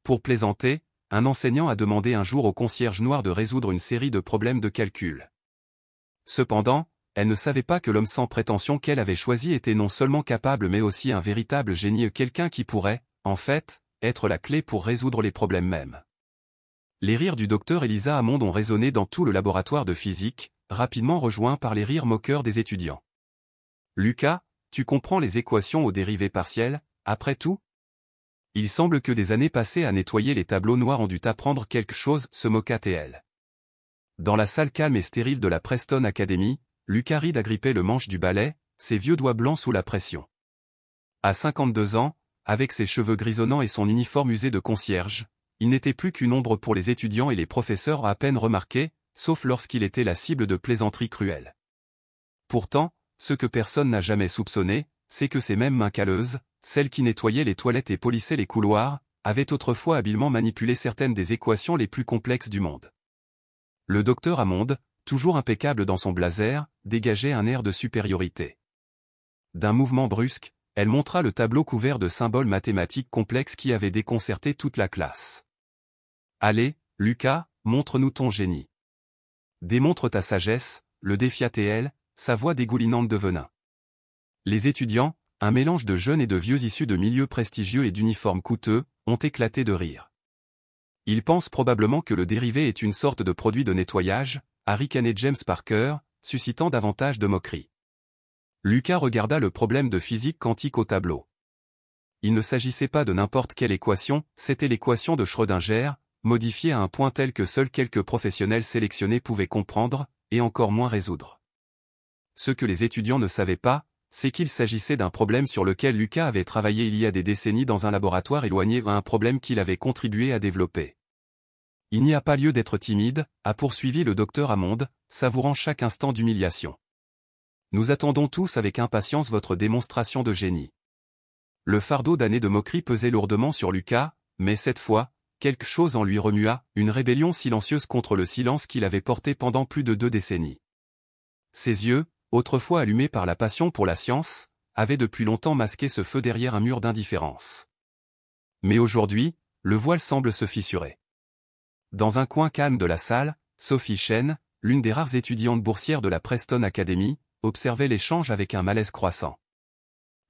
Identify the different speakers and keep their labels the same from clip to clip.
Speaker 1: Pour plaisanter, un enseignant a demandé un jour au concierge noir de résoudre une série de problèmes de calcul. Cependant, elle ne savait pas que l'homme sans prétention qu'elle avait choisi était non seulement capable mais aussi un véritable génie, quelqu'un qui pourrait, en fait, être la clé pour résoudre les problèmes mêmes. Les rires du docteur Eliza Hammond ont résonné dans tout le laboratoire de physique, rapidement rejoints par les rires moqueurs des étudiants. « Lucas, tu comprends les équations aux dérivées partielles, après tout ? Il semble que des années passées à nettoyer les tableaux noirs ont dû t'apprendre quelque chose » se moqua TL. Dans la salle calme et stérile de la Preston Academy, Lucas Reed agrippait le manche du balai, ses vieux doigts blancs sous la pression. À 52 ans, avec ses cheveux grisonnants et son uniforme usé de concierge, il n'était plus qu'une ombre pour les étudiants et les professeurs à peine remarqués, sauf lorsqu'il était la cible de plaisanteries cruelles. Pourtant, ce que personne n'a jamais soupçonné, c'est que ces mêmes mains calleuses, celles qui nettoyaient les toilettes et polissaient les couloirs, avaient autrefois habilement manipulé certaines des équations les plus complexes du monde. Le docteur Hammond, toujours impeccable dans son blazer, dégageait un air de supériorité. D'un mouvement brusque, elle montra le tableau couvert de symboles mathématiques complexes qui avaient déconcerté toute la classe. « Allez, Lucas, montre-nous ton génie. Démontre ta sagesse », le défia TL, sa voix dégoulinante de venin. Les étudiants, un mélange de jeunes et de vieux issus de milieux prestigieux et d'uniformes coûteux, ont éclaté de rire. Ils pensent probablement que le dérivé est une sorte de produit de nettoyage, a ricané James Parker, suscitant davantage de moqueries. Lucas regarda le problème de physique quantique au tableau. Il ne s'agissait pas de n'importe quelle équation, c'était l'équation de Schrödinger, modifiée à un point tel que seuls quelques professionnels sélectionnés pouvaient comprendre, et encore moins résoudre. Ce que les étudiants ne savaient pas, c'est qu'il s'agissait d'un problème sur lequel Lucas avait travaillé il y a des décennies dans un laboratoire éloigné, un problème qu'il avait contribué à développer. Il n'y a pas lieu d'être timide, a poursuivi le docteur Hammond, savourant chaque instant d'humiliation. Nous attendons tous avec impatience votre démonstration de génie. Le fardeau d'années de moquerie pesait lourdement sur Lucas, mais cette fois, quelque chose en lui remua, une rébellion silencieuse contre le silence qu'il avait porté pendant plus de 2 décennies. Ses yeux, autrefois allumés par la passion pour la science, avaient depuis longtemps masqué ce feu derrière un mur d'indifférence. Mais aujourd'hui, le voile semble se fissurer. Dans un coin calme de la salle, Sophie Chen, l'une des rares étudiantes boursières de la Preston Academy, observait l'échange avec un malaise croissant.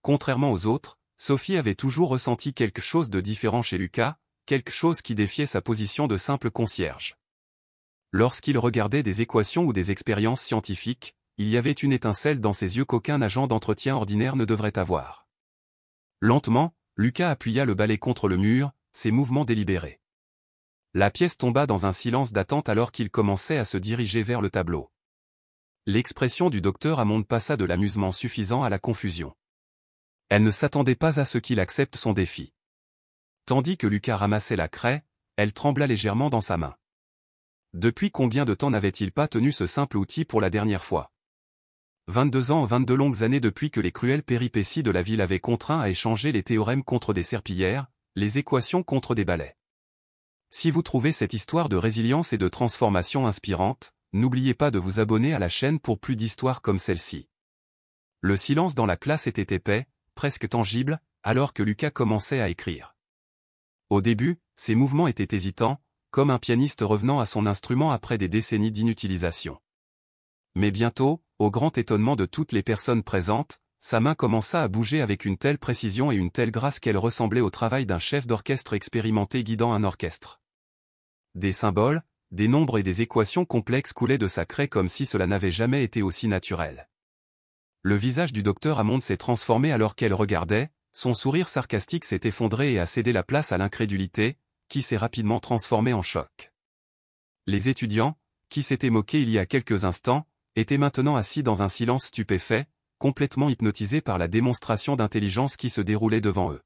Speaker 1: Contrairement aux autres, Sophie avait toujours ressenti quelque chose de différent chez Lucas, quelque chose qui défiait sa position de simple concierge. Lorsqu'il regardait des équations ou des expériences scientifiques, il y avait une étincelle dans ses yeux qu'aucun agent d'entretien ordinaire ne devrait avoir. Lentement, Lucas appuya le balai contre le mur, ses mouvements délibérés. La pièce tomba dans un silence d'attente alors qu'il commençait à se diriger vers le tableau. L'expression du docteur Hammond passa de l'amusement suffisant à la confusion. Elle ne s'attendait pas à ce qu'il accepte son défi. Tandis que Lucas ramassait la craie, elle trembla légèrement dans sa main. Depuis combien de temps n'avait-il pas tenu ce simple outil pour la dernière fois ? 22 ans, 22 longues années depuis que les cruelles péripéties de la vie l'avaient contraint à échanger les théorèmes contre des serpillières, les équations contre des balais. Si vous trouvez cette histoire de résilience et de transformation inspirante, n'oubliez pas de vous abonner à la chaîne pour plus d'histoires comme celle-ci. Le silence dans la classe était épais, presque tangible, alors que Lucas commençait à écrire. Au début, ses mouvements étaient hésitants, comme un pianiste revenant à son instrument après des décennies d'inutilisation. Mais bientôt, au grand étonnement de toutes les personnes présentes, sa main commença à bouger avec une telle précision et une telle grâce qu'elle ressemblait au travail d'un chef d'orchestre expérimenté guidant un orchestre. Des symboles, des nombres et des équations complexes coulaient de sa craie comme si cela n'avait jamais été aussi naturel. Le visage du docteur Hammond s'est transformé alors qu'elle regardait, son sourire sarcastique s'est effondré et a cédé la place à l'incrédulité, qui s'est rapidement transformée en choc. Les étudiants, qui s'étaient moqués il y a quelques instants, étaient maintenant assis dans un silence stupéfait, complètement hypnotisés par la démonstration d'intelligence qui se déroulait devant eux.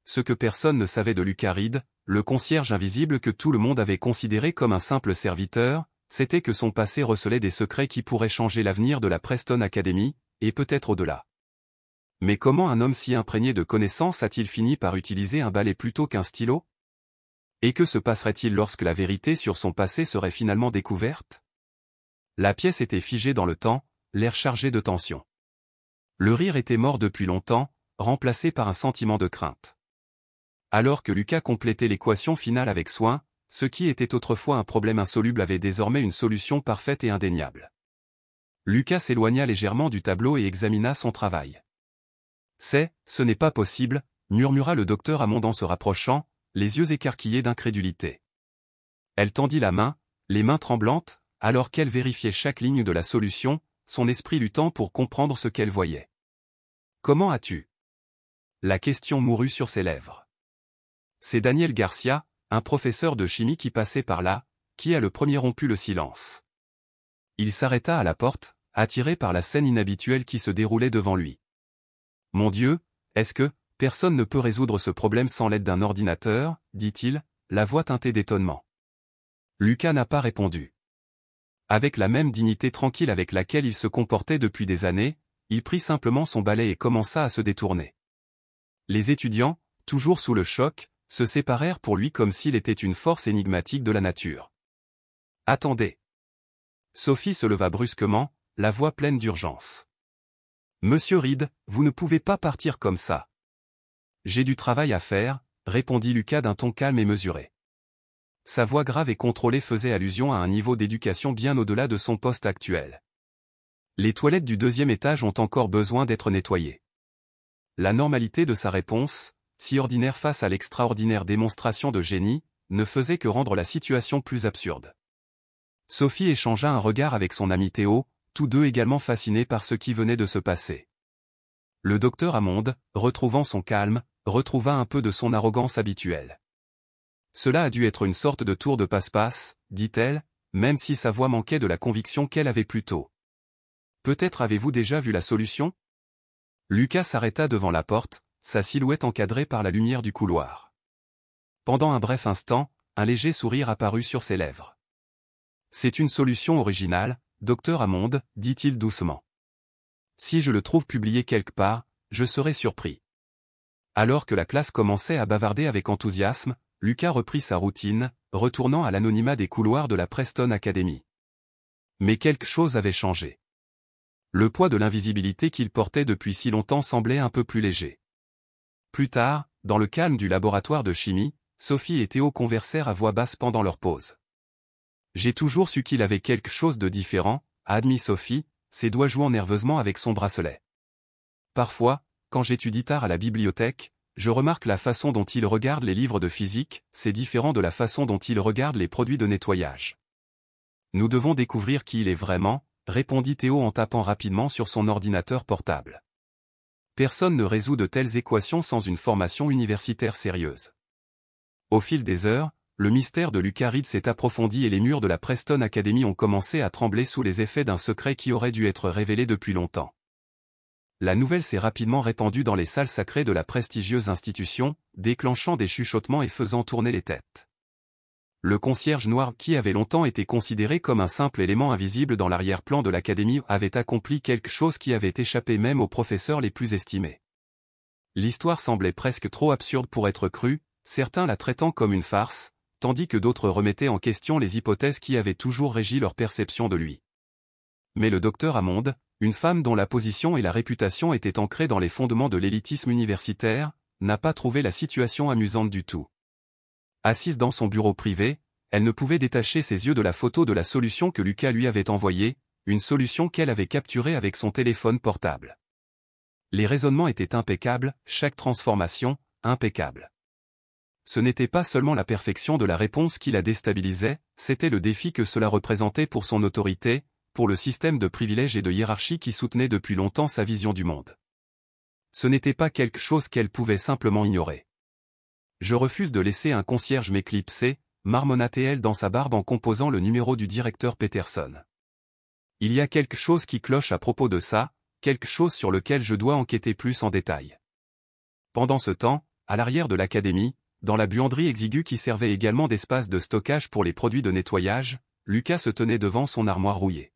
Speaker 1: Ce que personne ne savait de Lucas Reed, le concierge invisible que tout le monde avait considéré comme un simple serviteur, c'était que son passé recelait des secrets qui pourraient changer l'avenir de la Preston Academy, et peut-être au-delà. Mais comment un homme si imprégné de connaissances a-t-il fini par utiliser un balai plutôt qu'un stylo ? Et que se passerait-il lorsque la vérité sur son passé serait finalement découverte ? La pièce était figée dans le temps, l'air chargé de tension. Le rire était mort depuis longtemps, remplacé par un sentiment de crainte. Alors que Lucas complétait l'équation finale avec soin, ce qui était autrefois un problème insoluble avait désormais une solution parfaite et indéniable. Lucas s'éloigna légèrement du tableau et examina son travail. Ce n'est pas possible, murmura le docteur Hammond en se rapprochant, les yeux écarquillés d'incrédulité. Elle tendit la main, les mains tremblantes, alors qu'elle vérifiait chaque ligne de la solution, son esprit luttant pour comprendre ce qu'elle voyait. « Comment as-tu » La question mourut sur ses lèvres. C'est Daniel Garcia, un professeur de chimie qui passait par là, qui a le premier rompu le silence. Il s'arrêta à la porte, attiré par la scène inhabituelle qui se déroulait devant lui. « Mon Dieu, est-ce que personne ne peut résoudre ce problème sans l'aide d'un ordinateur » dit-il, la voix teintée d'étonnement. Lucas n'a pas répondu. Avec la même dignité tranquille avec laquelle il se comportait depuis des années, il prit simplement son balai et commença à se détourner. Les étudiants, toujours sous le choc, se séparèrent pour lui comme s'il était une force énigmatique de la nature. « Attendez !» Sophie se leva brusquement, la voix pleine d'urgence. « Monsieur Reed, vous ne pouvez pas partir comme ça. »« J'ai du travail à faire, » répondit Lucas d'un ton calme et mesuré. Sa voix grave et contrôlée faisait allusion à un niveau d'éducation bien au-delà de son poste actuel. Les toilettes du 2e étage ont encore besoin d'être nettoyées. La normalité de sa réponse, si ordinaire face à l'extraordinaire démonstration de génie, ne faisait que rendre la situation plus absurde. Sophie échangea un regard avec son ami Théo, tous deux également fascinés par ce qui venait de se passer. Le docteur Hammond, retrouvant son calme, retrouva un peu de son arrogance habituelle. « Cela a dû être une sorte de tour de passe-passe, dit-elle, même si sa voix manquait de la conviction qu'elle avait plus tôt. Peut-être avez-vous déjà vu la solution ? » Lucas s'arrêta devant la porte, sa silhouette encadrée par la lumière du couloir. Pendant un bref instant, un léger sourire apparut sur ses lèvres. « C'est une solution originale, docteur Hammond, dit-il doucement. Si je le trouve publié quelque part, je serai surpris. » Alors que la classe commençait à bavarder avec enthousiasme, Lucas reprit sa routine, retournant à l'anonymat des couloirs de la Preston Academy. Mais quelque chose avait changé. Le poids de l'invisibilité qu'il portait depuis si longtemps semblait un peu plus léger. Plus tard, dans le calme du laboratoire de chimie, Sophie et Théo conversèrent à voix basse pendant leur pause. « J'ai toujours su qu'il avait quelque chose de différent, » a admis Sophie, ses doigts jouant nerveusement avec son bracelet. « Parfois, quand j'étudie tard à la bibliothèque, je remarque la façon dont il regarde les livres de physique, c'est différent de la façon dont il regarde les produits de nettoyage. Nous devons découvrir qui il est vraiment, » répondit Théo en tapant rapidement sur son ordinateur portable. Personne ne résout de telles équations sans une formation universitaire sérieuse. Au fil des heures, le mystère de Lucas Reed s'est approfondi et les murs de la Preston Academy ont commencé à trembler sous les effets d'un secret qui aurait dû être révélé depuis longtemps. La nouvelle s'est rapidement répandue dans les salles sacrées de la prestigieuse institution, déclenchant des chuchotements et faisant tourner les têtes. Le concierge noir, qui avait longtemps été considéré comme un simple élément invisible dans l'arrière-plan de l'académie, avait accompli quelque chose qui avait échappé même aux professeurs les plus estimés. L'histoire semblait presque trop absurde pour être crue, certains la traitant comme une farce, tandis que d'autres remettaient en question les hypothèses qui avaient toujours régi leur perception de lui. Mais le docteur Hammond, une femme dont la position et la réputation étaient ancrées dans les fondements de l'élitisme universitaire, n'a pas trouvé la situation amusante du tout. Assise dans son bureau privé, elle ne pouvait détacher ses yeux de la photo de la solution que Lucas lui avait envoyée, une solution qu'elle avait capturée avec son téléphone portable. Les raisonnements étaient impeccables, chaque transformation, impeccable. Ce n'était pas seulement la perfection de la réponse qui la déstabilisait, c'était le défi que cela représentait pour son autorité, pour le système de privilèges et de hiérarchie qui soutenait depuis longtemps sa vision du monde. Ce n'était pas quelque chose qu'elle pouvait simplement ignorer. Je refuse de laisser un concierge m'éclipser, marmonna-t-elle dans sa barbe en composant le numéro du directeur Peterson. Il y a quelque chose qui cloche à propos de ça, quelque chose sur lequel je dois enquêter plus en détail. Pendant ce temps, à l'arrière de l'académie, dans la buanderie exiguë qui servait également d'espace de stockage pour les produits de nettoyage, Lucas se tenait devant son armoire rouillée.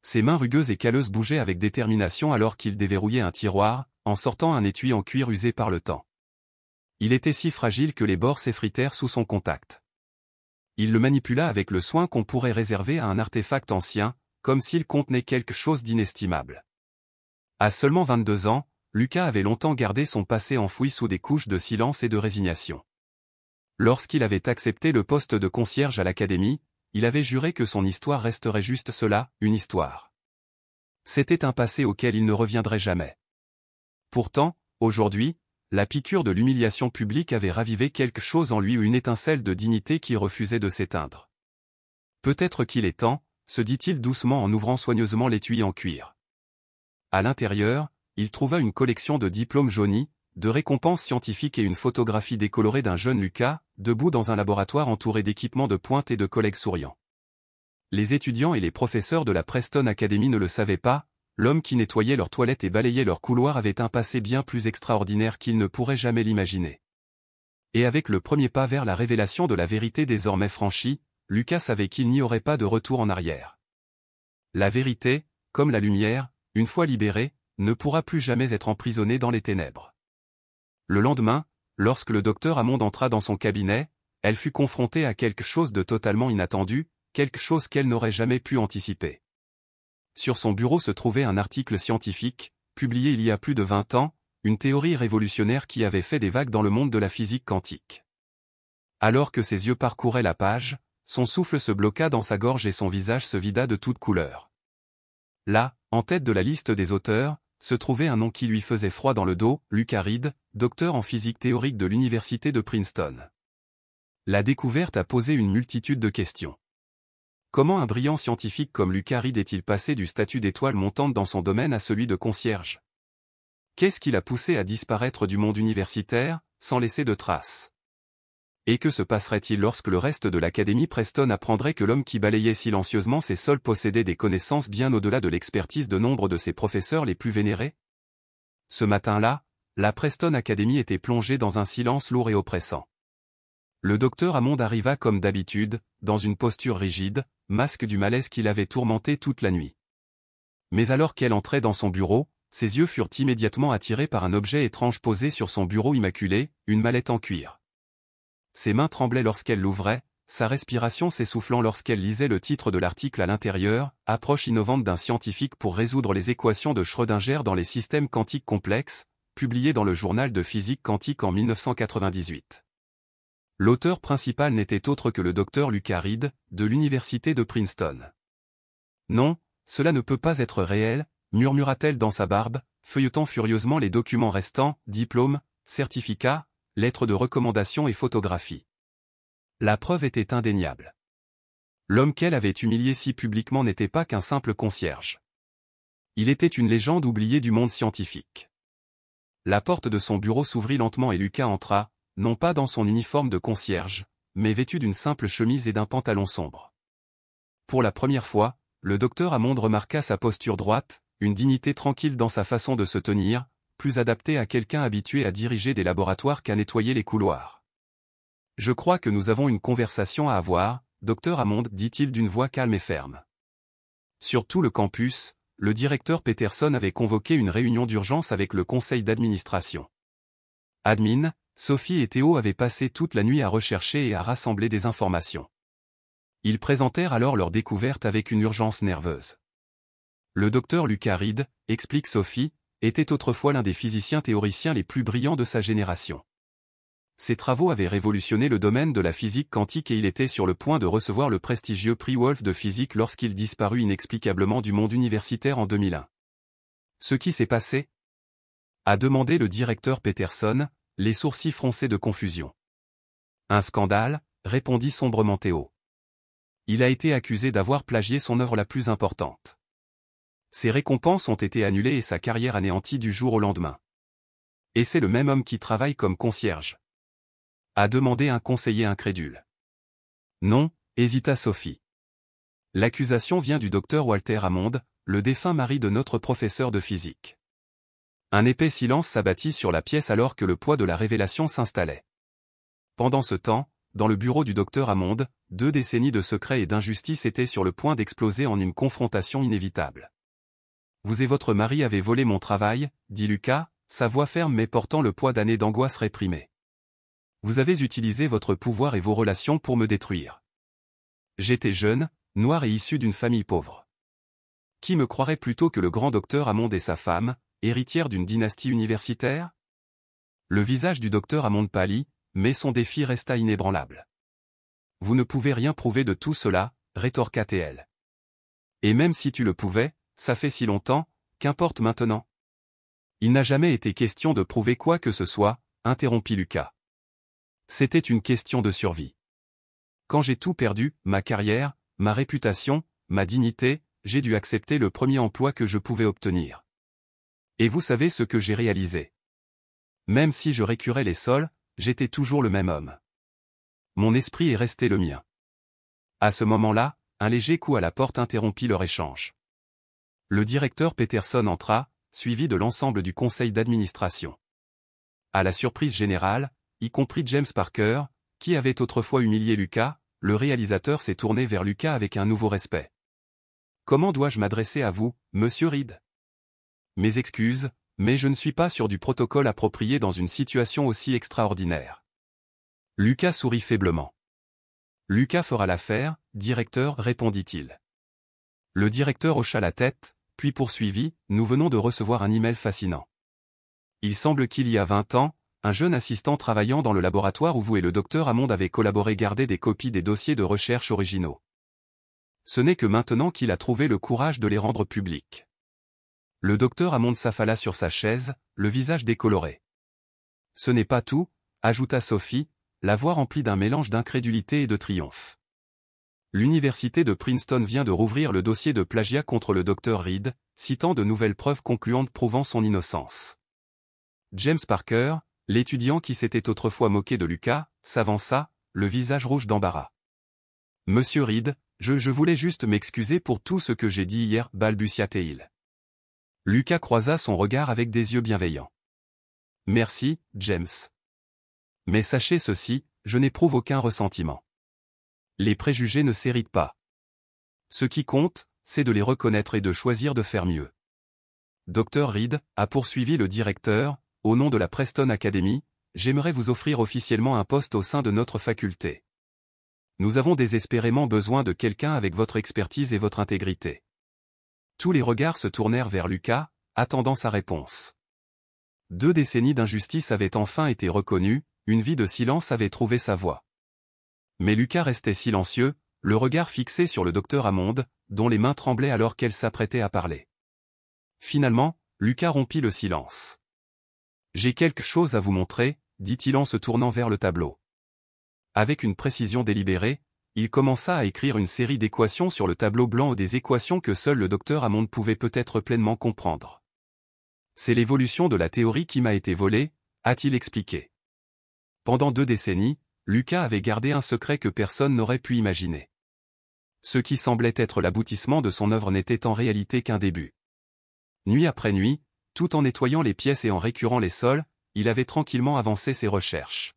Speaker 1: Ses mains rugueuses et calleuses bougeaient avec détermination alors qu'il déverrouillait un tiroir, en sortant un étui en cuir usé par le temps. Il était si fragile que les bords s'effritèrent sous son contact. Il le manipula avec le soin qu'on pourrait réserver à un artefact ancien, comme s'il contenait quelque chose d'inestimable. À seulement 22 ans, Lucas avait longtemps gardé son passé enfoui sous des couches de silence et de résignation. Lorsqu'il avait accepté le poste de concierge à l'académie, il avait juré que son histoire resterait juste cela, une histoire. C'était un passé auquel il ne reviendrait jamais. Pourtant, aujourd'hui, la piqûre de l'humiliation publique avait ravivé quelque chose en lui ou une étincelle de dignité qui refusait de s'éteindre. Peut-être qu'il est temps, se dit-il doucement en ouvrant soigneusement l'étui en cuir. À l'intérieur, il trouva une collection de diplômes jaunis, de récompenses scientifiques et une photographie décolorée d'un jeune Lucas, debout dans un laboratoire entouré d'équipements de pointe et de collègues souriants. Les étudiants et les professeurs de la Preston Academy ne le savaient pas, l'homme qui nettoyait leurs toilettes et balayait leurs couloirs avait un passé bien plus extraordinaire qu'ils ne pourraient jamais l'imaginer. Et avec le premier pas vers la révélation de la vérité désormais franchie, Lucas savait qu'il n'y aurait pas de retour en arrière. La vérité, comme la lumière, une fois libérée, ne pourra plus jamais être emprisonnée dans les ténèbres. Le lendemain, lorsque le docteur Hammond entra dans son cabinet, elle fut confrontée à quelque chose de totalement inattendu, quelque chose qu'elle n'aurait jamais pu anticiper. Sur son bureau se trouvait un article scientifique, publié il y a plus de 20 ans, une théorie révolutionnaire qui avait fait des vagues dans le monde de la physique quantique. Alors que ses yeux parcouraient la page, son souffle se bloqua dans sa gorge et son visage se vida de toute couleur. Là, en tête de la liste des auteurs, se trouvait un nom qui lui faisait froid dans le dos, Lucas Reed, docteur en physique théorique de l'université de Princeton. La découverte a posé une multitude de questions. Comment un brillant scientifique comme Lucas Reed est-il passé du statut d'étoile montante dans son domaine à celui de concierge? Qu'est-ce qui l'a poussé à disparaître du monde universitaire, sans laisser de traces? Et que se passerait-il lorsque le reste de l'Académie Preston apprendrait que l'homme qui balayait silencieusement ses sols possédait des connaissances bien au-delà de l'expertise de nombre de ses professeurs les plus vénérés? Ce matin-là, la Preston Academy était plongée dans un silence lourd et oppressant. Le docteur Hammond arriva comme d'habitude, dans une posture rigide, masque du malaise qui l'avait tourmenté toute la nuit. Mais alors qu'elle entrait dans son bureau, ses yeux furent immédiatement attirés par un objet étrange posé sur son bureau immaculé, une mallette en cuir. Ses mains tremblaient lorsqu'elle l'ouvrait, sa respiration s'essoufflant lorsqu'elle lisait le titre de l'article à l'intérieur, « Approche innovante d'un scientifique pour résoudre les équations de Schrödinger dans les systèmes quantiques complexes », publié dans le journal de physique quantique en 1998. L'auteur principal n'était autre que le docteur Lucas Reed, de l'université de Princeton. « Non, cela ne peut pas être réel », murmura-t-elle dans sa barbe, feuilletant furieusement les documents restants, diplômes, certificats, lettres de recommandation et photographies. La preuve était indéniable. L'homme qu'elle avait humilié si publiquement n'était pas qu'un simple concierge. Il était une légende oubliée du monde scientifique. La porte de son bureau s'ouvrit lentement et Lucas entra, non pas dans son uniforme de concierge, mais vêtu d'une simple chemise et d'un pantalon sombre. Pour la première fois, le docteur Hammond remarqua sa posture droite, une dignité tranquille dans sa façon de se tenir, plus adaptée à quelqu'un habitué à diriger des laboratoires qu'à nettoyer les couloirs. « Je crois que nous avons une conversation à avoir, docteur Hammond, dit-il d'une voix calme et ferme. Sur tout le campus, le directeur Peterson avait convoqué une réunion d'urgence avec le conseil d'administration. Admin, Sophie et Théo avaient passé toute la nuit à rechercher et à rassembler des informations. Ils présentèrent alors leur découverte avec une urgence nerveuse. Le docteur Lucas Reed, explique Sophie, était autrefois l'un des physiciens théoriciens les plus brillants de sa génération. Ses travaux avaient révolutionné le domaine de la physique quantique et il était sur le point de recevoir le prestigieux prix Wolf de physique lorsqu'il disparut inexplicablement du monde universitaire en 2001. Ce qui s'est passé? A demandé le directeur Peterson, les sourcils froncés de confusion. Un scandale, répondit sombrement Théo. Il a été accusé d'avoir plagié son œuvre la plus importante. Ses récompenses ont été annulées et sa carrière anéantie du jour au lendemain. Et c'est le même homme qui travaille comme concierge. A demandé un conseiller incrédule. Non, hésita Sophie. L'accusation vient du docteur Walter Hammond, le défunt mari de notre professeur de physique. Un épais silence s'abattit sur la pièce alors que le poids de la révélation s'installait. Pendant ce temps, dans le bureau du docteur Hammond, 2 décennies de secrets et d'injustice étaient sur le point d'exploser en une confrontation inévitable. Vous et votre mari avez volé mon travail, dit Lucas, sa voix ferme mais portant le poids d'années d'angoisse réprimée. Vous avez utilisé votre pouvoir et vos relations pour me détruire. J'étais jeune, noir et issu d'une famille pauvre. Qui me croirait plutôt que le grand docteur Hammond et sa femme, héritière d'une dynastie universitaire? Le visage du docteur Hammond pâlit, mais son défi resta inébranlable. Vous ne pouvez rien prouver de tout cela, rétorqua-t-elle. Et même si tu le pouvais, ça fait si longtemps, qu'importe maintenant? Il n'a jamais été question de prouver quoi que ce soit, interrompit Lucas. C'était une question de survie. Quand j'ai tout perdu, ma carrière, ma réputation, ma dignité, j'ai dû accepter le premier emploi que je pouvais obtenir. Et vous savez ce que j'ai réalisé. Même si je récurais les sols, j'étais toujours le même homme. Mon esprit est resté le mien. À ce moment-là, un léger coup à la porte interrompit leur échange. Le directeur Peterson entra, suivi de l'ensemble du conseil d'administration. À la surprise générale, y compris James Parker, qui avait autrefois humilié Lucas, le réalisateur s'est tourné vers Lucas avec un nouveau respect. « Comment dois-je m'adresser à vous, monsieur Reed ? Mes excuses, mais je ne suis pas sûr du protocole approprié dans une situation aussi extraordinaire. » Lucas sourit faiblement. « Lucas fera l'affaire, directeur, répondit-il. » Le directeur hocha la tête, puis poursuivit, « Nous venons de recevoir un email fascinant. Il semble qu'il y a 20 ans, un jeune assistant travaillant dans le laboratoire où vous et le docteur Hammond avez collaboré gardait des copies des dossiers de recherche originaux. Ce n'est que maintenant qu'il a trouvé le courage de les rendre publics. » Le docteur Hammond s'affala sur sa chaise, le visage décoloré. « Ce n'est pas tout, » ajouta Sophie, la voix remplie d'un mélange d'incrédulité et de triomphe. L'université de Princeton vient de rouvrir le dossier de plagiat contre le docteur Reed, citant de nouvelles preuves concluantes prouvant son innocence. James Parker, l'étudiant qui s'était autrefois moqué de Lucas, s'avança, le visage rouge d'embarras. « Monsieur Reed, je voulais juste m'excuser pour tout ce que j'ai dit hier, balbutia-t-il. Lucas croisa son regard avec des yeux bienveillants. « Merci, James. Mais sachez ceci, je n'éprouve aucun ressentiment. Les préjugés ne s'héritent pas. Ce qui compte, c'est de les reconnaître et de choisir de faire mieux. » Dr Reed, a poursuivi le directeur, au nom de la Preston Academy, j'aimerais vous offrir officiellement un poste au sein de notre faculté. Nous avons désespérément besoin de quelqu'un avec votre expertise et votre intégrité. Tous les regards se tournèrent vers Lucas, attendant sa réponse. 2 décennies d'injustice avaient enfin été reconnues, une vie de silence avait trouvé sa voie. Mais Lucas restait silencieux, le regard fixé sur le docteur Hammond, dont les mains tremblaient alors qu'elle s'apprêtait à parler. Finalement, Lucas rompit le silence. « J'ai quelque chose à vous montrer, » dit-il en se tournant vers le tableau. Avec une précision délibérée, il commença à écrire une série d'équations sur le tableau blanc des équations que seul le docteur Hammond pouvait peut-être pleinement comprendre. « C'est l'évolution de la théorie qui m'a été volée, » a-t-il expliqué. Pendant 2 décennies, Lucas avait gardé un secret que personne n'aurait pu imaginer. Ce qui semblait être l'aboutissement de son œuvre n'était en réalité qu'un début. Nuit après nuit, tout en nettoyant les pièces et en récurant les sols, il avait tranquillement avancé ses recherches.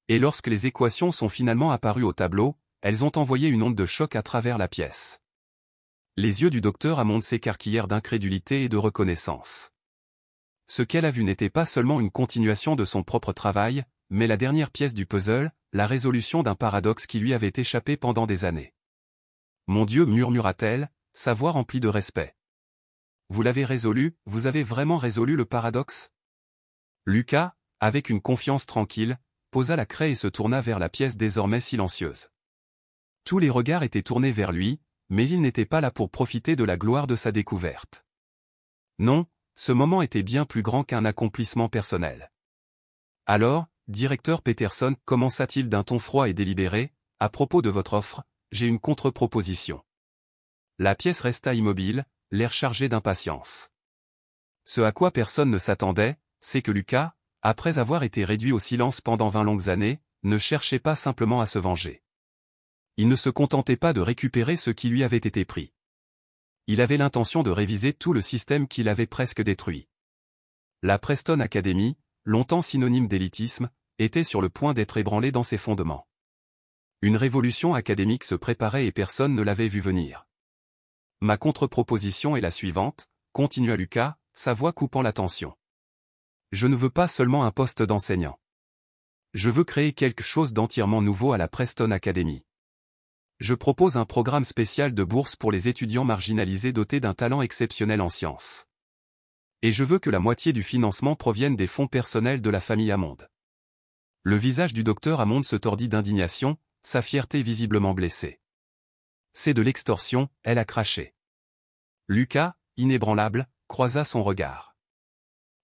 Speaker 1: Et lorsque les équations sont finalement apparues au tableau, elles ont envoyé une onde de choc à travers la pièce. Les yeux du docteur Hammond s'écarquillèrent d'incrédulité et de reconnaissance. Ce qu'elle a vu n'était pas seulement une continuation de son propre travail, mais la dernière pièce du puzzle, la résolution d'un paradoxe qui lui avait échappé pendant des années. « Mon Dieu, murmura-t-elle, sa voix remplie de respect. Vous l'avez résolu, vous avez vraiment résolu le paradoxe ?» Lucas, avec une confiance tranquille, posa la craie et se tourna vers la pièce désormais silencieuse. Tous les regards étaient tournés vers lui, mais il n'était pas là pour profiter de la gloire de sa découverte. Non, ce moment était bien plus grand qu'un accomplissement personnel. « Alors, directeur Peterson, commença-t-il d'un ton froid et délibéré, à propos de votre offre, j'ai une contre-proposition. » La pièce resta immobile, l'air chargé d'impatience. Ce à quoi personne ne s'attendait, c'est que Lucas, après avoir été réduit au silence pendant 20 longues années, ne cherchait pas simplement à se venger. Il ne se contentait pas de récupérer ce qui lui avait été pris. Il avait l'intention de réviser tout le système qu'il avait presque détruit. La Preston Academy, longtemps synonyme d'élitisme, était sur le point d'être ébranlée dans ses fondements. Une révolution académique se préparait et personne ne l'avait vu venir. « Ma contre-proposition est la suivante, » continua Lucas, sa voix coupant la tension. « Je ne veux pas seulement un poste d'enseignant. Je veux créer quelque chose d'entièrement nouveau à la Preston Academy. Je propose un programme spécial de bourse pour les étudiants marginalisés dotés d'un talent exceptionnel en sciences. Et je veux que la moitié du financement provienne des fonds personnels de la famille Hammond. Le visage du docteur Hammond se tordit d'indignation, sa fierté visiblement blessée. C'est de l'extorsion, elle a craché. Lucas, inébranlable, croisa son regard.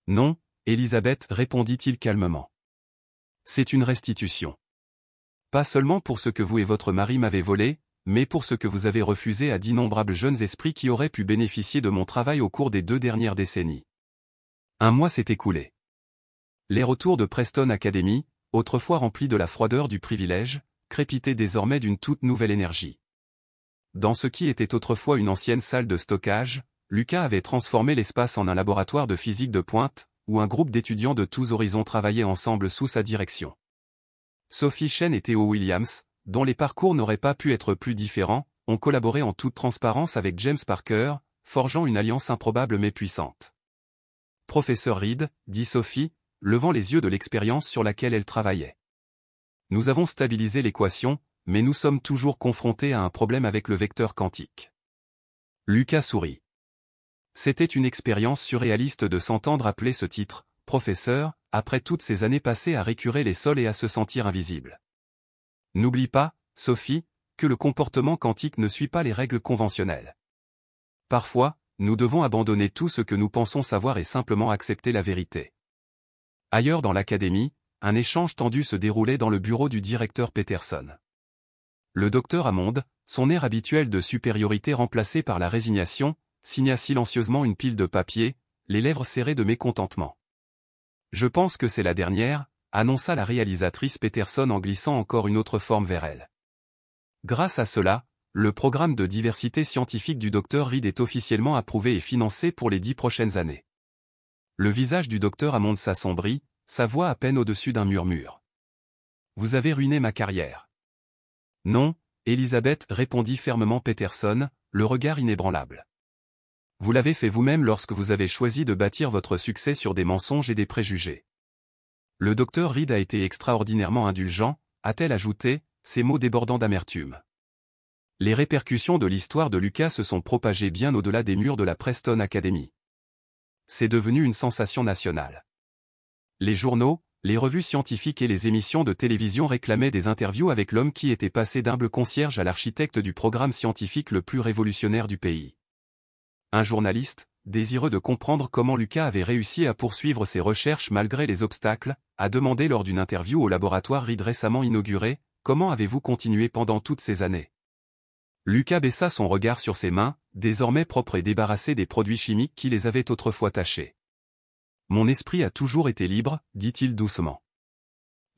Speaker 1: Non, Elisabeth, répondit-il calmement. C'est une restitution. Pas seulement pour ce que vous et votre mari m'avez volé, mais pour ce que vous avez refusé à d'innombrables jeunes esprits qui auraient pu bénéficier de mon travail au cours des 2 dernières décennies. Un mois s'est écoulé. Les retours de Preston Academy, autrefois remplis de la froideur du privilège, crépitaient désormais d'une toute nouvelle énergie. Dans ce qui était autrefois une ancienne salle de stockage, Lucas avait transformé l'espace en un laboratoire de physique de pointe, où un groupe d'étudiants de tous horizons travaillaient ensemble sous sa direction. Sophie Chen et Theo Williams, dont les parcours n'auraient pas pu être plus différents, ont collaboré en toute transparence avec James Parker, forgeant une alliance improbable mais puissante. Professeur Reed, dit Sophie, levant les yeux de l'expérience sur laquelle elle travaillait. Nous avons stabilisé l'équation, mais nous sommes toujours confrontés à un problème avec le vecteur quantique. Lucas sourit. C'était une expérience surréaliste de s'entendre appeler ce titre, professeur, après toutes ces années passées à récurer les sols et à se sentir invisible. N'oublie pas, Sophie, que le comportement quantique ne suit pas les règles conventionnelles. Parfois, nous devons abandonner tout ce que nous pensons savoir et simplement accepter la vérité. Ailleurs dans l'académie, un échange tendu se déroulait dans le bureau du directeur Peterson. Le docteur Hammond, son air habituel de supériorité remplacé par la résignation, signa silencieusement une pile de papier, les lèvres serrées de mécontentement. Je pense que c'est la dernière, annonça la réalisatrice Peterson en glissant encore une autre forme vers elle. Grâce à cela, le programme de diversité scientifique du Dr Reed est officiellement approuvé et financé pour les 10 prochaines années. Le visage du Dr Hammond s'assombrit, sa voix à peine au-dessus d'un murmure. Vous avez ruiné ma carrière. Non, Elisabeth, répondit fermement Peterson, le regard inébranlable. Vous l'avez fait vous-même lorsque vous avez choisi de bâtir votre succès sur des mensonges et des préjugés. Le Dr Reed a été extraordinairement indulgent, a-t-elle ajouté, ses mots débordant d'amertume. Les répercussions de l'histoire de Lucas se sont propagées bien au-delà des murs de la Preston Academy. C'est devenu une sensation nationale. Les journaux, les revues scientifiques et les émissions de télévision réclamaient des interviews avec l'homme qui était passé d'humble concierge à l'architecte du programme scientifique le plus révolutionnaire du pays. Un journaliste, désireux de comprendre comment Lucas avait réussi à poursuivre ses recherches malgré les obstacles, a demandé lors d'une interview au laboratoire Reed récemment inauguré, « Comment avez-vous continué pendant toutes ces années ?» Lucas baissa son regard sur ses mains, désormais propres et débarrassées des produits chimiques qui les avaient autrefois tachées. Mon esprit a toujours été libre, dit-il doucement.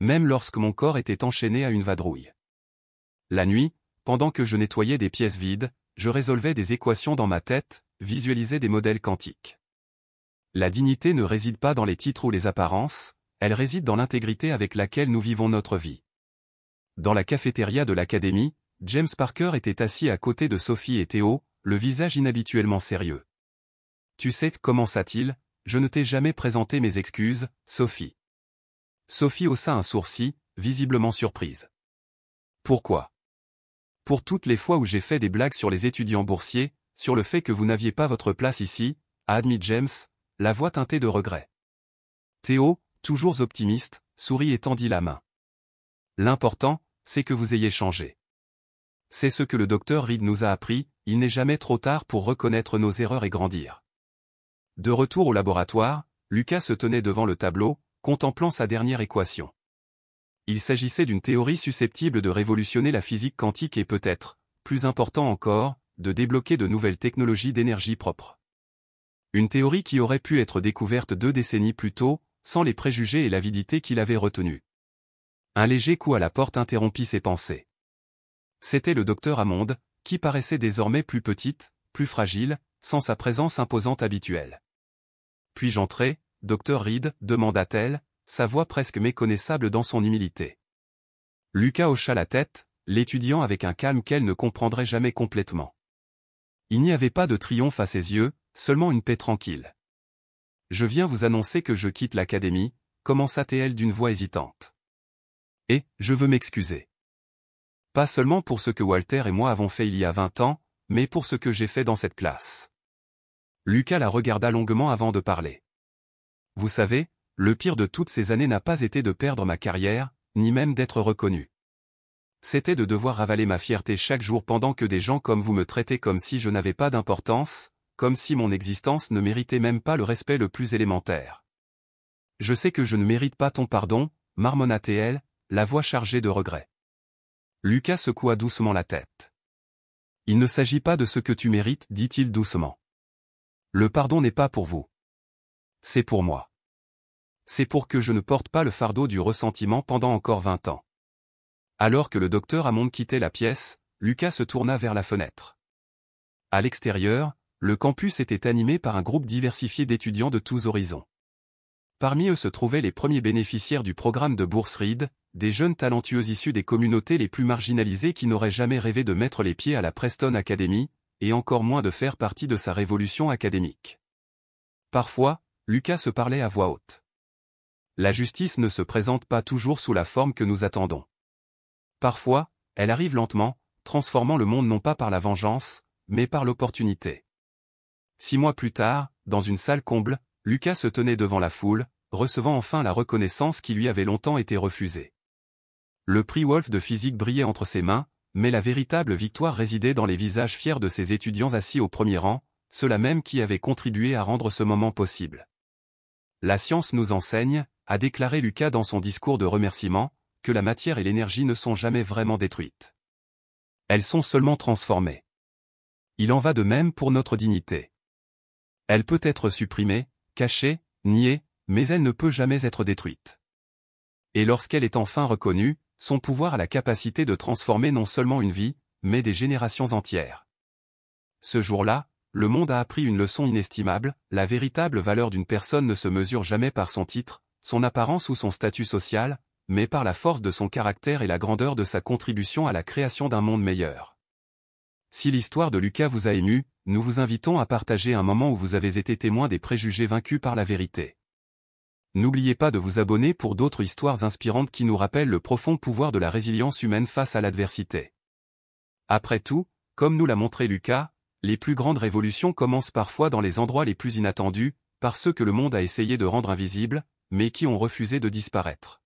Speaker 1: Même lorsque mon corps était enchaîné à une vadrouille. La nuit, pendant que je nettoyais des pièces vides, je résolvais des équations dans ma tête, visualisais des modèles quantiques. La dignité ne réside pas dans les titres ou les apparences, elle réside dans l'intégrité avec laquelle nous vivons notre vie. Dans la cafétéria de l'académie, James Parker était assis à côté de Sophie et Theo, le visage inhabituellement sérieux. Tu sais, commença-t-il, je ne t'ai jamais présenté mes excuses, Sophie. Sophie haussa un sourcil, visiblement surprise. Pourquoi? Pour toutes les fois où j'ai fait des blagues sur les étudiants boursiers, sur le fait que vous n'aviez pas votre place ici, a admis James, la voix teintée de regret. Theo, toujours optimiste, sourit et tendit la main. L'important, c'est que vous ayez changé. C'est ce que le Dr Reed nous a appris, il n'est jamais trop tard pour reconnaître nos erreurs et grandir. De retour au laboratoire, Lucas se tenait devant le tableau, contemplant sa dernière équation. Il s'agissait d'une théorie susceptible de révolutionner la physique quantique et peut-être, plus important encore, de débloquer de nouvelles technologies d'énergie propre. Une théorie qui aurait pu être découverte 2 décennies plus tôt, sans les préjugés et l'avidité qu'il avait retenus. Un léger coup à la porte interrompit ses pensées. C'était le docteur Hammond, qui paraissait désormais plus petite, plus fragile, sans sa présence imposante habituelle. « Puis-je entrer, docteur Reed ?» demanda-t-elle, sa voix presque méconnaissable dans son humilité. Lucas hocha la tête, l'étudiant avec un calme qu'elle ne comprendrait jamais complètement. Il n'y avait pas de triomphe à ses yeux, seulement une paix tranquille. « Je viens vous annoncer que je quitte l'académie, » commença-t-elle d'une voix hésitante. « Et, je veux m'excuser. Pas seulement pour ce que Walter et moi avons fait il y a 20 ans, mais pour ce que j'ai fait dans cette classe. Lucas la regarda longuement avant de parler. Vous savez, le pire de toutes ces années n'a pas été de perdre ma carrière, ni même d'être reconnu. C'était de devoir avaler ma fierté chaque jour pendant que des gens comme vous me traitaient comme si je n'avais pas d'importance, comme si mon existence ne méritait même pas le respect le plus élémentaire. Je sais que je ne mérite pas ton pardon, marmonna-t-elle, la voix chargée de regret. Lucas secoua doucement la tête. Il ne s'agit pas de ce que tu mérites, dit-il doucement. Le pardon n'est pas pour vous. C'est pour moi. C'est pour que je ne porte pas le fardeau du ressentiment pendant encore 20 ans. Alors que le docteur Hammond quittait la pièce, Lucas se tourna vers la fenêtre. À l'extérieur, le campus était animé par un groupe diversifié d'étudiants de tous horizons. Parmi eux se trouvaient les premiers bénéficiaires du programme de bourse Reed, des jeunes talentueux issus des communautés les plus marginalisées qui n'auraient jamais rêvé de mettre les pieds à la Preston Academy, et encore moins de faire partie de sa révolution académique. Parfois, Lucas se parlait à voix haute. La justice ne se présente pas toujours sous la forme que nous attendons. Parfois, elle arrive lentement, transformant le monde non pas par la vengeance, mais par l'opportunité. 6 mois plus tard, dans une salle comble, Lucas se tenait devant la foule, recevant enfin la reconnaissance qui lui avait longtemps été refusée. Le prix Wolf de physique brillait entre ses mains, mais la véritable victoire résidait dans les visages fiers de ses étudiants assis au premier rang, ceux-là même qui avaient contribué à rendre ce moment possible. La science nous enseigne, a déclaré Lucas dans son discours de remerciement, que la matière et l'énergie ne sont jamais vraiment détruites. Elles sont seulement transformées. Il en va de même pour notre dignité. Elle peut être supprimée, cachée, niée, mais elle ne peut jamais être détruite. Et lorsqu'elle est enfin reconnue, son pouvoir a la capacité de transformer non seulement une vie, mais des générations entières. Ce jour-là, le monde a appris une leçon inestimable, la véritable valeur d'une personne ne se mesure jamais par son titre, son apparence ou son statut social, mais par la force de son caractère et la grandeur de sa contribution à la création d'un monde meilleur. Si l'histoire de Lucas vous a ému, nous vous invitons à partager un moment où vous avez été témoin des préjugés vaincus par la vérité. N'oubliez pas de vous abonner pour d'autres histoires inspirantes qui nous rappellent le profond pouvoir de la résilience humaine face à l'adversité. Après tout, comme nous l'a montré Lucas, les plus grandes révolutions commencent parfois dans les endroits les plus inattendus, par ceux que le monde a essayé de rendre invisibles, mais qui ont refusé de disparaître.